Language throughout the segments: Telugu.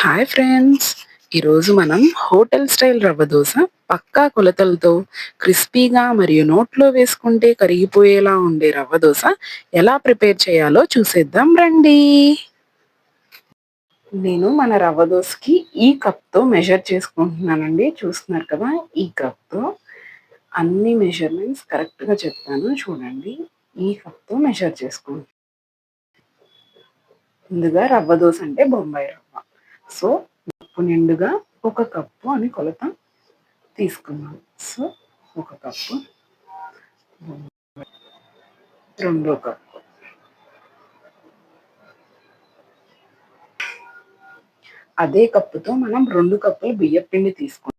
Hi friends! ఈరోజు మనం హోటల్ స్టైల్ రవ్వ దోస పక్కా కొలతలతో క్రిస్పీగా మరియు నోట్లో వేసుకుంటే కరిగిపోయేలా ఉండే రవ్వ దోస ఎలా ప్రిపేర్ చేయాలో చూసేద్దాం రండి. నేను మన రవ్వ దోసకి ఈ కప్‌తో మెజర్ చేసుకుంటున్నానండి. చూస్తున్నారు కదా! ఈ కప్‌తో అన్ని మెజర్‌మెంట్స్ కరెక్ట్‌గా చెప్తాను చూడండి. ఈ కప్‌తో మెజర్ చేసుకుంటున్నాను. ముందుగా రవ్వ దోస అంటే బొంబాయి రవ్వ. సో, కప్పు నిండుగా ఒక కప్పు అని కొలత తీసుకున్నాను. సో, ఒక కప్పు, రెండో కప్పు. అదే కప్పుతో మనం 2 కప్పులు బియ్యపిండి తీసుకున్నాం.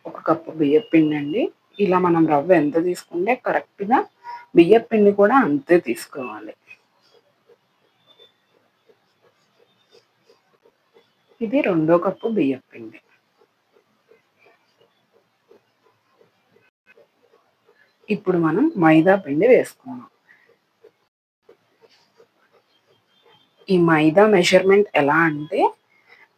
ఒక కప్పు బియ్యపిండి అండి. ఇలా మనం రవ్వ ఎంత తీసుకుంటే కరెక్ట్‌గా బియ్యపిండి కూడా అంతే తీసుకోవాలి. ఇది రెండో కప్పు బియ్యపిండి. ఇప్పుడు మనం మైదా పిండి వేసుకుందాం. ఈ మైదా మెజర్‌మెంట్ ఎలా అంటే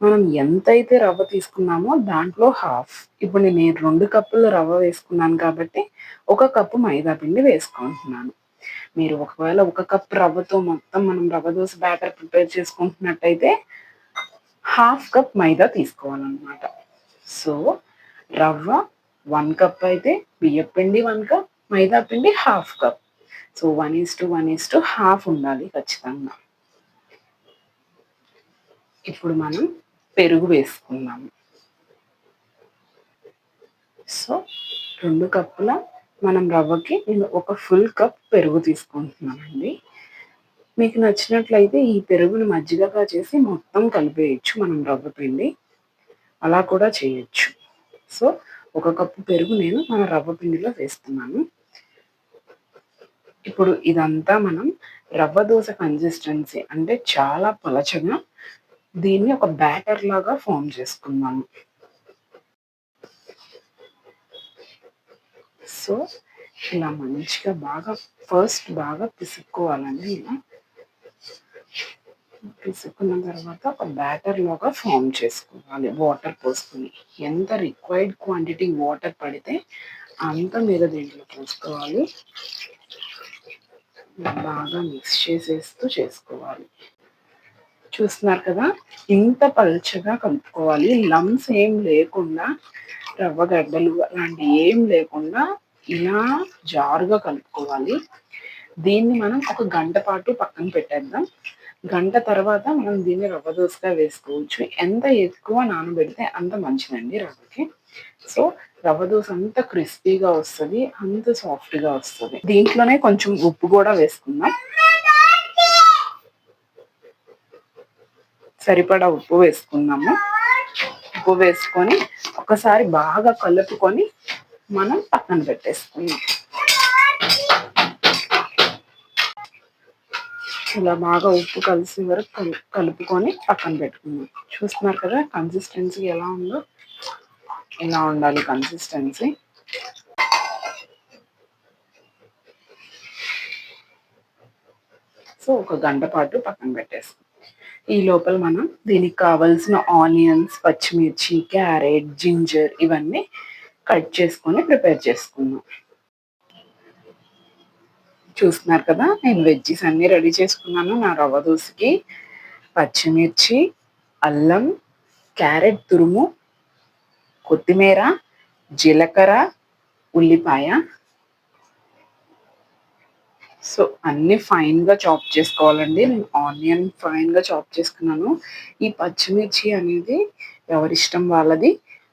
మనం ఎంతైతే రవ్వ తీసుకున్నామో దాంట్లో హాఫ్. ఇప్పుడు నేను 2 కప్పులు రవ్వ వేసుకున్నాను కాబట్టి, ఒక కప్పు మైదా పిండి వేసుకుంటున్నాను. మీరు ఒకవేళ ఒక కప్ రవ్వతో మొత్తం మనం రవ్వ దోస బ్యాటర్ ప్రిపేర్ చేసుకుంటున్నట్టయితే, హాఫ్ కప్ మైదా తీసుకోవాలనమాట. సో, రవ్వ 1 కప్ అయితే, బియ్యపిండి 1 కప్, మైదా పిండి హాఫ్ కప్. సో, 1:1:1 ఉండాలి ఖచ్చితంగా. ఇప్పుడు మనం పెరుగు వేసుకుందాము. సో, 2 కప్పుల మనం రవ్వకి నేను ఒక ఫుల్ కప్ పెరుగు తీసుకుంటున్నానండి. మీకు నచ్చినట్లయితే ఈ పెరుగుని మజ్జిగగా చేసి మొత్తం కలిపేయొచ్చు మనం రవ్వ పిండి. అలా కూడా చేయొచ్చు. సో, ఒక కప్పు పెరుగు నేను మన రవ్వ పిండిలో వేస్తున్నాను. ఇప్పుడు ఇదంతా మనం రవ్వ దోస కన్సిస్టెన్సీ అంటే చాలా పలచగా దీన్ని ఒక బ్యాటర్ లాగా ఫార్మ్ చేసుకుందాము. సో, ఇలా మంచిగా ఫస్ట్ బాగా పిసుక్కోవాలండి ఇలా. పిసుక్కున్న తర్వాత ఒక బ్యాటర్ లాగా ఫార్మ్ చేసుకోవాలి వాటర్ పోసుకొని. ఎంత రిక్వైర్డ్ క్వాంటిటీ వాటర్ పడితే అంత మీరు దీంట్లో పోసుకోవాలి. బాగా మిక్స్ చేసేస్తూ చేసుకోవాలి. చూస్తున్నారు కదా! ఇంత పల్చగా కలుపుకోవాలి. లంప్స్ ఏం లేకుండా రవ్వ గడ్డలు అలాంటివి ఏం లేకుండా ఇలా జారుగా కలుపుకోవాలి. దీన్ని మనం ఒక గంట పాటు పక్కన పెట్టేద్దాం. గంట తర్వాత మనం దీన్ని రవ్వ దోసగా వేసుకోవచ్చు. ఎంత ఎక్కువ నానబెడితే అంత మంచిదండి రవ్వకి. సో, రవ్వ దోస అంత క్రిస్పీగా వస్తది. అంత సాఫ్ట్‌గా వస్తది. దీంట్లోనే కొంచెం ఉప్పు కూడా వేసుకుందాం. సరిపడా ఉప్పు వేసుకుందాము. ఉప్పు వేసుకొని ఒకసారి బాగా కలుపుకొని మనం పక్కన పెట్టేసుకుందాం. ఇలా బాగా ఉప్పు కలిసే వరకు కలుపుకొని పక్కన పెట్టుకుందాం. చూస్తున్నారు కదా కన్సిస్టెన్సీ ఎలా ఉందో? ఇలా ఉండాలి కన్సిస్టెన్సీ. సో, ఒక గంట పాటు పక్కన పెట్టేస్తాం. ఈ లోపల మనం దీనికి కావాల్సిన ఆనియన్స్, పచ్చిమిర్చి, క్యారెట్, జింజర్ ఇవన్నీ కట్ చేసుకొని ప్రిపేర్ చేసుకుందాం. చూస్తున్నారు కదా నేను వెజ్జీస్ అన్నీ రెడీ చేసుకున్నాను నా రవ్వ దోసకి. పచ్చిమిర్చి, అల్లం, క్యారెట్ తురుము, కొత్తిమీర, జీలకర్ర, ఉల్లిపాయ. సో, అన్నీ ఫైన్‌గా చాప్ చేసుకోవాలండి. నేను ఆనియన్ ఫైన్‌గా చాప్ చేసుకున్నాను. ఈ పచ్చిమిర్చి అనేది ఎవరిష్టం వాళ్ళది.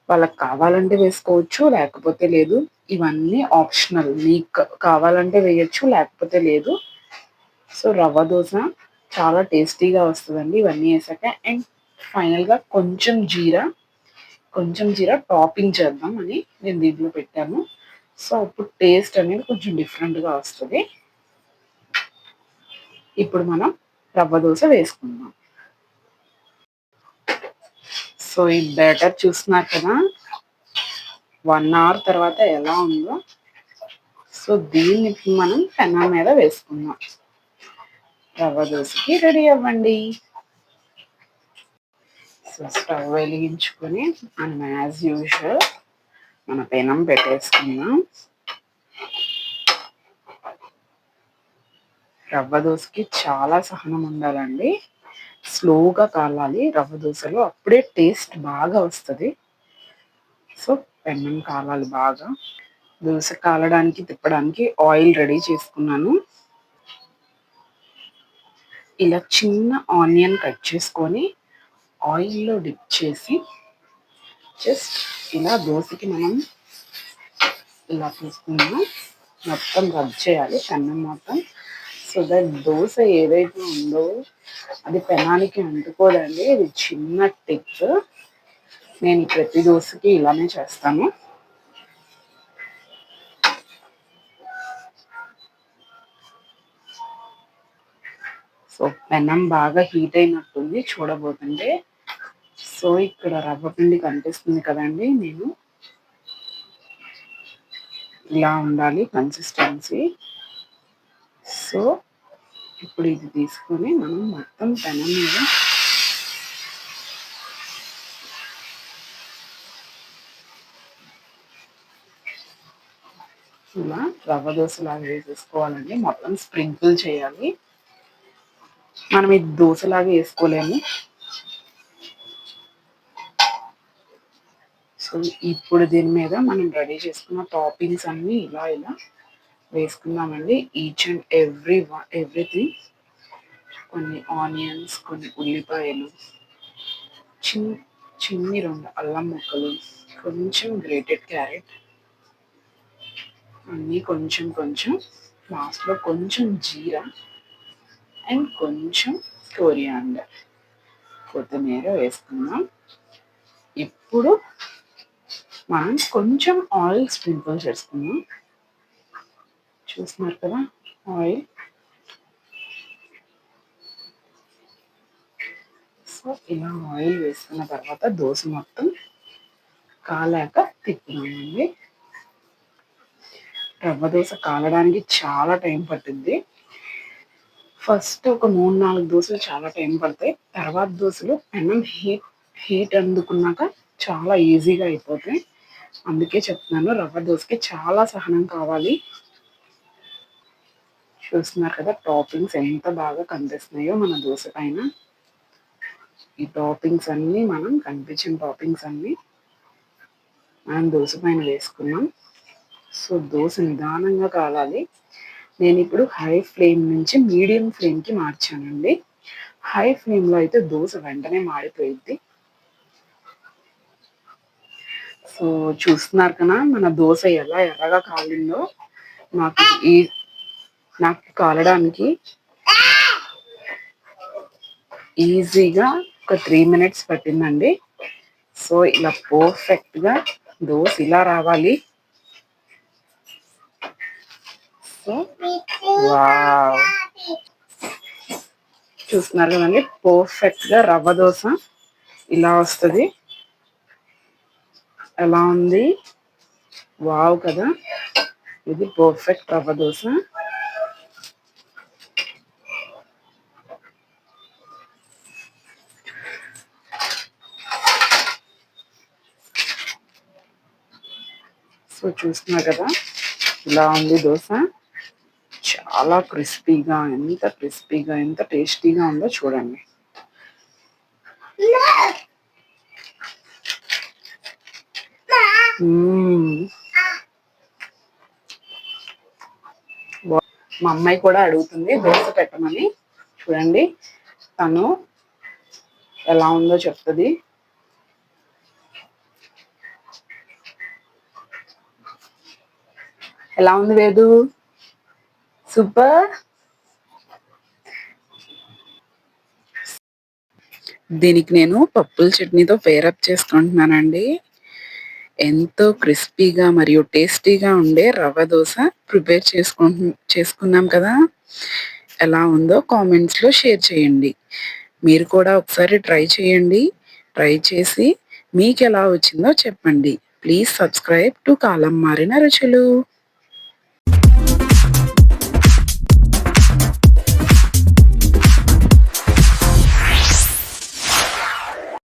వాళ్ళకి కావాలంటే వేసుకోవచ్చు, లేకపోతే లేదు. ఇవన్నీ ఆప్షనల్. మీకు కావాలంటే వేయొచ్చు, లేకపోతే లేదు. సో, రవ్వ దోస చాలా టేస్టీగా వస్తదండి ఇవన్నీ ఏసాక. అండ్ ఫైనల్‌గా కొంచెం జీరా టాపింగ్ చేద్దాం అని నేను దీంట్లో పెట్టాను. సో, అప్పుడు టేస్ట్ అనేది కొంచెం డిఫరెంట్‌గా వస్తది. ఇప్పుడు మనం రవ్వ దోస వేసుకుందాం. సో, ఈ బ్యాటర్ చూస్తున్నారు కదా! 1 అవర్ తర్వాత ఎలా ఉందో. సో, దీన్ని ఇప్పుడు మనం పెనం మీద వేసుకుందాం. రవ్వ దోసకి రెడీ అవ్వండి. సో స్టవ్ వెలిగించుకొని మనం యాజ్ యూజువల్ మన పెనం పెట్టేసుకుందాం. రవ్వ దోసకి చాలా సహనం ఉండాలండి. స్లోగా కాలాలి రవ్వ దోసలో, అప్పుడే టేస్ట్ బాగా వస్తుంది. సో పెనం కాలాలి బాగా. దోస కాలడానికి తిప్పడానికి ఆయిల్ రెడీ చేసుకున్నాను. ఇలా చిన్న ఆనియన్ కట్ చేసుకొని ఆయిల్లో డిప్ చేసి జస్ట్ ఇలా దోసకి మనం ఇలా తీసుకున్నాం, మొత్తం రబ్ చేయాలి పెనం మొత్తం. సో దట్ దోస ఏదైతే ఉందో అది పెనానికి అంటుకోదండి. ఇది చిన్న టిప్. నేను ప్రతి దోసకి ఇలానే చేస్తాను. సో పెనం బాగా హీట్ అయినట్టుంది చూడబోతుంటే. సో ఇక్కడ రవ్వ పిండి కనిపిస్తుంది కదండి, నేను ఇలా ఉండాలి కన్సిస్టెన్సీ. సో ఇప్పుడు ఇది తీసుకొని మనం మొత్తం పెనం మీద ఇలా రవ్వ దోశలాగా వేసేసుకోవాలండి. మొత్తం స్ప్రింకిల్ చేయాలి. మనం ఇది దోశలాగా వేసుకోలేము. సో ఇప్పుడు దీని మీద మనం రెడీ చేసుకున్న టాపింగ్స్ అన్నీ ఇలా ఇలా వేసుకుందామండి. Each and everything. కొన్ని ఆనియన్స్, కొన్ని ఉల్లిపాయలు, చిన్ని 2 అల్లం ముక్కలు, కొంచెం గ్రేటెడ్ క్యారెట్, అన్నీ కొంచెం కొంచెం. లాస్ట్లో కొంచెం జీరా అండ్ కొంచెం కొరియాండర్, కొత్తిమీర వేసుకుందాం. ఇప్పుడు మనం కొంచెం ఆయిల్ స్ప్రింకిల్ చేసుకుందాం. చూస్తున్నారు కదా ఆయిల్. సో ఇలా ఆయిల్ వేసుకున్న తర్వాత దోశ మొత్తం కాలాక తిప్పుదామండి. రవ్వ దోశ కాలడానికి చాలా టైం పట్టుద్ది. ఫస్ట్ ఒక 3-4 దోశలు చాలా టైం పడతాయి. తర్వాత దోశలు పెనం హీట్ అందుకున్నాక చాలా ఈజీగా అయిపోతాయి. అందుకే చెప్తున్నాను, రవ్వ దోశకి చాలా సహనం కావాలి. చూస్తున్నారు కదా టాపింగ్స్ ఎంత బాగా కనిపిస్తున్నాయో మన దోశ పైన. ఈ టాపింగ్స్ అన్నీ మనం కనిపించిన టాపింగ్స్ అన్నీ మనం దోశ పైన వేసుకున్నాం. సో దోశ నిదానంగా కాలాలి. నేను ఇప్పుడు హై ఫ్లేమ్ నుంచి మీడియం ఫ్లేమ్కి మార్చానండి. హై ఫ్లేమ్లో అయితే దోశ వెంటనే మాడిపోయింది. సో చూస్తున్నారు కదా మన దోశ ఎలా ఎర్రగా కాలిందో. నాకు కాలడానికి ఈజీగా ఒక 3 minutes పట్టిందండి. సో ఇలా పర్ఫెక్ట్గా దోశ ఇలా రావాలి. సో వావ్, చూస్తున్నారు కదండి పర్ఫెక్ట్గా రవ్వ దోశ ఇలా వస్తుంది. ఎలా ఉంది? వావ్ కదా, ఇది పర్ఫెక్ట్ రవ్వ దోశ. సో చూస్తున్నారు కదా ఇలా ఉంది దోశ. చాలా క్రిస్పీగా, ఎంత టేస్టీగా ఉందో చూడండి. మా అమ్మాయి కూడా అడుగుతుంది దోశ పెట్టమని. చూడండి తను ఎలా ఉందో చెప్తుంది. ఎలా ఉంది వేదు? సూపర్. దీనికి నేను పప్పుల చట్నీతో పేరప్ చేసుకుంటున్నానండి. ఎంతో క్రిస్పీగా మరియు టేస్టీగా ఉండే రవ్వ దోశ ప్రిపేర్ చేసుకున్నాం కదా. ఎలా ఉందో కామెంట్స్లో షేర్ చేయండి. మీరు కూడా ఒకసారి ట్రై చేయండి. ట్రై చేసి మీకు ఎలా వచ్చిందో చెప్పండి. ప్లీజ్ సబ్స్క్రైబ్ టు కాలం మారిన రుచులు.